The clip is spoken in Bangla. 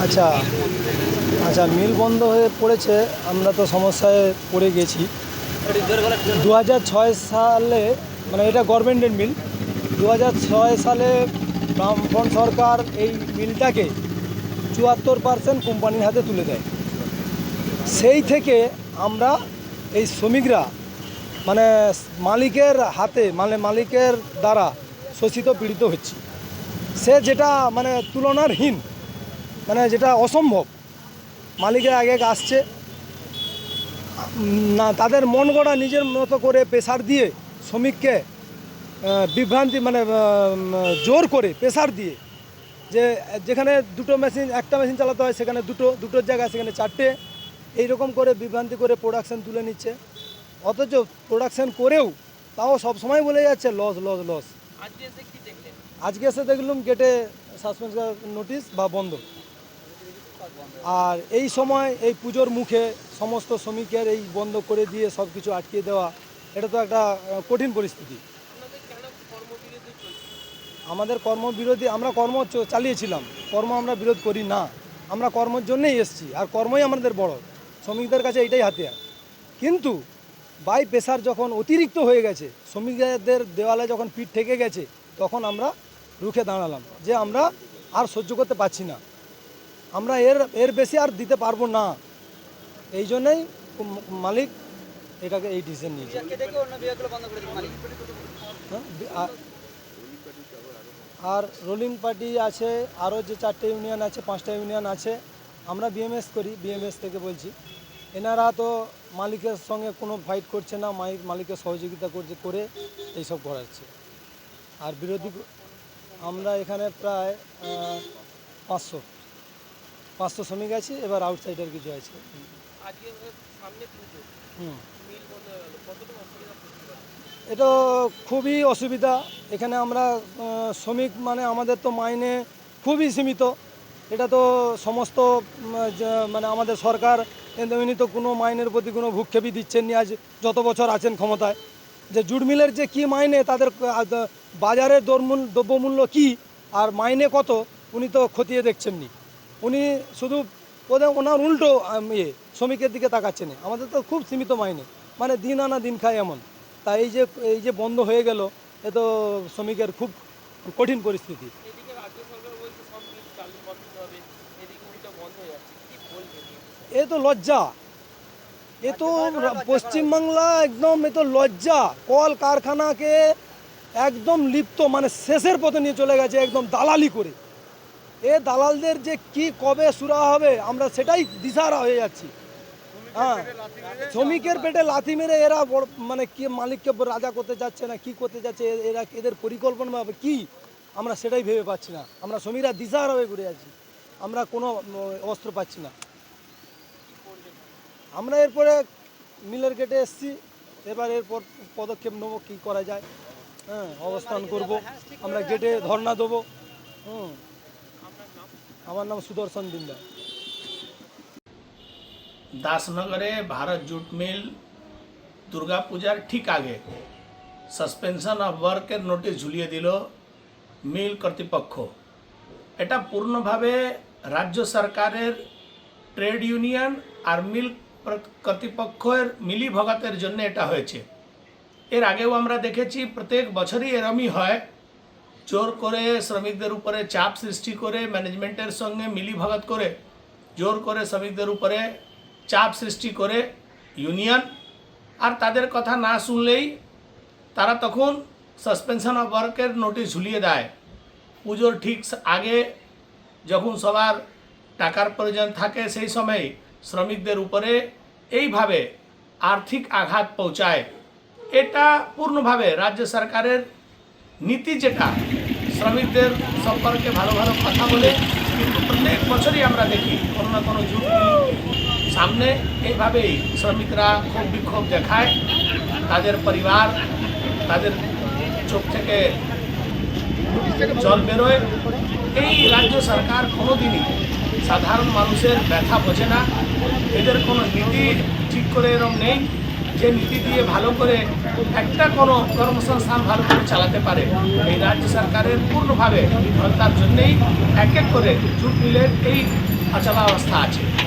আচ্ছা আচ্ছা মিল বন্ধ হয়ে পড়েছে, আমরা তো সমস্যায় পড়ে গেছি। 2006 সালে, মানে এটা গভর্নমেন্টের মিল। 2006 সালে বামফ্রন্ট সরকার এই মিলটাকে 74% কোম্পানির হাতে তুলে দেয়। সেই থেকে আমরা এই শ্রমিকরা মানে মালিকের হাতে, মানে মালিকের দ্বারা শোষিত পীড়িত হচ্ছি। সে যেটা মানে তুলনারহীন, মানে যেটা অসম্ভব। মালিকের আগে আসছে না, তাদের মন গড়া নিজের মতো করে প্রেসার দিয়ে শ্রমিককে বিভ্রান্তি, মানে জোর করে প্রেসার দিয়ে, যে যেখানে একটা মেশিন চালাতে হয় সেখানে দুটোর জায়গায় সেখানে 4টে, এইরকম করে বিভ্রান্তি করে প্রোডাকশান তুলে নিচ্ছে। অথচ প্রোডাকশান করেও তাও সব সময় বলে যাচ্ছে লস লস লস। আজকে এসে দেখলাম গেটে সাসপেনশন নোটিশ বা বন্ধ। আর এই সময় এই পুজোর মুখে সমস্ত শ্রমিকের এই বন্ধ করে দিয়ে সব কিছু আটকে দেওয়া, এটা তো একটা কঠিন পরিস্থিতি। আমাদের কর্মবিরোধী, আমরা কর্ম চালিয়েছিলাম, কর্ম আমরা বিরোধ করি না, আমরা কর্মের জন্যই এসেছি, আর কর্মই আমাদের বড়। শ্রমিকদের কাছে এইটাই হাতিয়ার। কিন্তু বাই প্রেসার যখন অতিরিক্ত হয়ে গেছে, শ্রমিকদের দেওয়ালে যখন পিঠ ঠেকে গেছে, তখন আমরা রুখে দাঁড়ালাম যে আমরা আর সহ্য করতে পারছি না, আমরা এর বেশি আর দিতে পারবো না। এই জন্যই মালিক এটাকে এই ডিসিশন নিয়েছে। আর রোলিং পার্টি আছে, আরও যে 4টে ইউনিয়ন আছে, 5টা ইউনিয়ন আছে। আমরা বিএমএস করি, বিএমএস থেকে বলছি। এনারা তো মালিকের সঙ্গে কোনো ফাইট করছে না, মালিকের সহযোগিতা করে এইসব করাচ্ছে। আর বিরোধী আমরা এখানে প্রায় 500 শ্রমিক আছি, এবার আউটসাইডার কিছু আছে। এটা খুবই অসুবিধা। এখানে আমরা শ্রমিক, মানে আমাদের তো মাইনে খুবই সীমিত। এটা তো সমস্ত মানে আমাদের সরকার এমনি তো কোনো মাইনের প্রতি কোনো ভূক্ষেপই দিচ্ছেন নি আজ যত বছর আছেন ক্ষমতায়। যে জুট মিলের যে কী মাইনে, তাদের বাজারের দ্রব্যমূল্য কী আর মাইনে কত, উনি তো খতিয়ে দেখছেন নি। উনি শুধু ওনার উল্টো শ্রমিকের দিকে তাকাচ্ছেন। আমাদের তো খুব সীমিত মাইনে, মানে দিন আনা দিন খায় এমন। তাই এই যে বন্ধ হয়ে গেল, এ তো শ্রমিকের খুব কঠিন পরিস্থিতি। এ তো লজ্জা, এ তো পশ্চিমবাংলা একদম, এ তো লজ্জা। কল কারখানাকে একদম লিপ্ত, মানে শেষের পথে নিয়ে চলে গেছে, একদম দালালি করে। এ দালালদের যে কি কবে শুরু হবে, আমরা সেটাই দিশাহারা হয়ে যাচ্ছি। হ্যাঁ, শ্রমিকের পেটে লাথি মেরে এরা মানে কি মালিককে রাজা করতে যাচ্ছে না, কি করতে যাচ্ছে এদের পরিকল্পনা হবে কি, আমরা সেটাই ভেবে পাচ্ছি না। আমরা শ্রমিকরা দিশাহারা হয়ে ঘুরে যাচ্ছি, আমরা কোনো অস্ত্র পাচ্ছি না। আমরা এরপরে মিলের গেটে এসছি, এরপর পদক্ষেপ নেবো কী করা যায়। হ্যাঁ, অবস্থান করব, আমরা গেটে ধর্ণা দেবো। আমার নাম সুদর্শন দিন্দা। দাসনগরে ভারত জুট মিল দুর্গাপূজার ঠিক আগে সাসপেনশন অফ ওয়ার্কের নোটিশ ঝুলিয়ে দিল মিল কর্তৃপক্ষ। এটা পূর্ণভাবে রাজ্য সরকারের ট্রেড ইউনিয়ন আর মিল কর্তৃপক্ষের মিলিভগতের জন্য এটা হয়েছে। এর আগেও আমরা দেখেছি প্রত্যেক বছরই এরমই হয়, জোর করে শ্রমিকদের উপরে চাপ সৃষ্টি করে, ম্যানেজমেন্টের সঙ্গে মিলিভগত করে জোর করে শ্রমিকদের উপরে চাপ সৃষ্টি করে ইউনিয়ন, আর তাদের কথা না শুনলেই তারা তখন সাসপেনশন অফ ওয়ার্কের নোটিশ ঝুলিয়ে দেয়। পুজোর ঠিক আগে যখন সবার টাকার প্রয়োজন থাকে, সেই সময় শ্রমিকদের উপরে এইভাবে আর্থিক আঘাত পৌঁছায়। এটা পূর্ণভাবে রাজ্য সরকারের নীতি, যেটা শ্রমিকদের সম্পর্কে ভালো ভালো কথা বলে, কিন্তু প্রত্যেক বছরই আমরা দেখি কোনো না কোনো জুট সামনে এইভাবেই শ্রমিকরা ক্ষোভ বিক্ষোভ দেখায়। তাদের পরিবার, তাদের চোখ থেকে জল বেরোয়। এই রাজ্য সরকার কোনোদিনই সাধারণ মানুষের ব্যথা বোঝে না। এদের কোনো নীতি ঠিক করে এরকম নেই যে নীতি দিয়ে ভালো করে একটা কোনো কর্মসংস্থান ভালো করে চালাতে পারে। এই রাজ্য সরকারের পূর্ণভাবে বিফলতার জন্যেই এক এক করে জুট মিলের এই অচলাবস্থা আছে